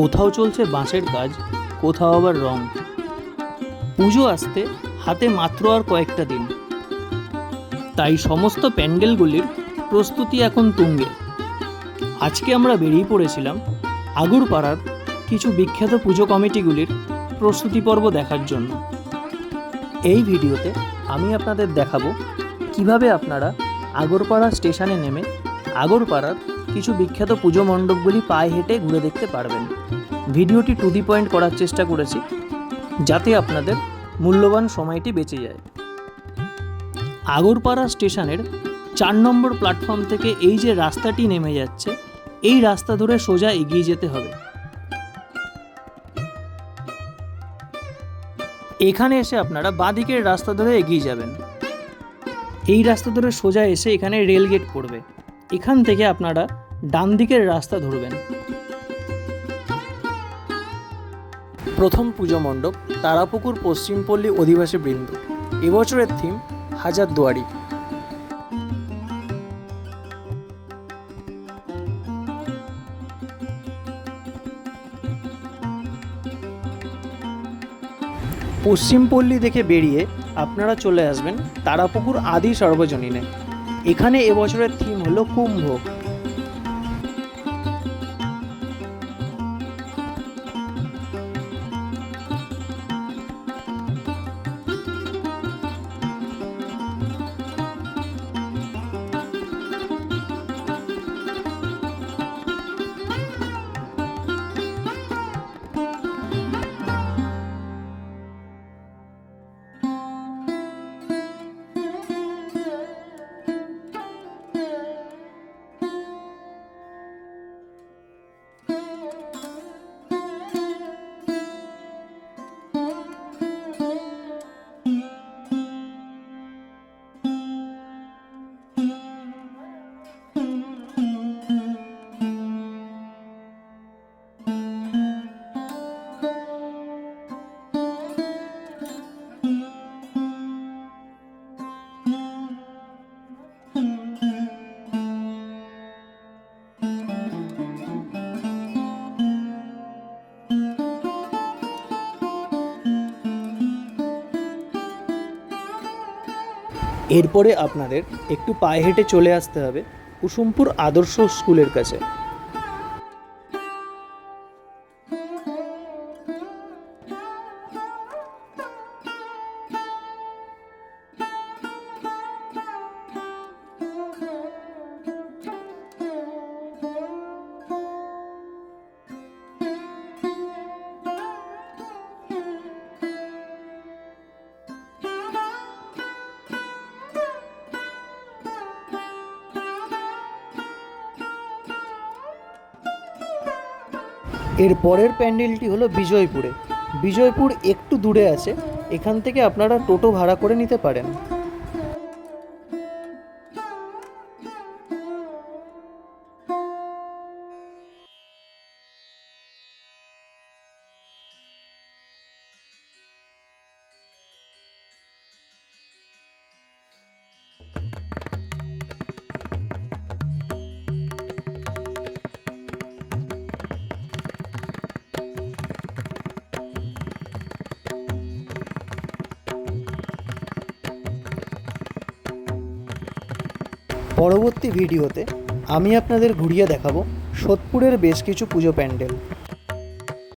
কোথাও চলছে বাঁশের কাজ, কোথাও আবার রং। পুজো আসতে হাতে মাত্র আর কয়েকটা দিন, তাই সমস্ত প্যান্ডেলগুলির প্রস্তুতি এখন তুঙ্গে। আজকে আমরা বেরিয়ে পড়েছিলাম আগরপাড়ার কিছু বিখ্যাত পুজো কমিটিগুলির প্রস্তুতি পর্ব দেখার জন্য। এই ভিডিওতে আমি আপনাদের দেখাবো কিভাবে আপনারা আগরপাড়া স্টেশনে নেমে আগরপাড়ার কিছু বিখ্যাত পুজো মণ্ডপগুলি পায়ে হেঁটে ঘুরে দেখতে পারবেন। ভিডিওটি টু দি পয়েন্ট করার চেষ্টা করেছি, যাতে আপনাদের মূল্যবান সময়টি বেঁচে যায়। আগরপাড়া স্টেশনের 4 নম্বর প্ল্যাটফর্ম থেকে এই যে রাস্তাটি নেমে যাচ্ছে, এই রাস্তা ধরে সোজা এগিয়ে যেতে হবে। এখানে এসে আপনারা বাঁদিকের রাস্তা ধরে এগিয়ে যাবেন। এই রাস্তা ধরে সোজা এসে এখানে রেলগেট পড়বে। এখান থেকে আপনারা ডান দিকের রাস্তা ধরবেন। প্রথম পুজো মণ্ডপ তারাপুকুর পশ্চিমপল্লী অধিবাসী বৃন্দ। এবছরের থিম হাজারদুয়ারি। পশ্চিমপল্লী থেকে বেরিয়ে আপনারা চলে আসবেন তারাপুকুর আদি সর্বজনীনে। এখানে এবছরের থিম হলো কুম্ভ। এরপরে আপনাদের একটু পায়ে হেঁটে চলে আসতে হবে কুসুমপুর আদর্শ স্কুলের কাছে। এর পরের প্যান্ডেলটি হলো বিজয়পুরে। বিজয়পুর একটু দূরে আছে, এখান থেকে আপনারা টোটো ভাড়া করে নিতে পারেন। পরবর্তী ভিডিওতে আমি আপনাদের ঘুরিয়ে দেখাবো সোদপুরের বেশ কিছু পুজো প্যান্ডেল।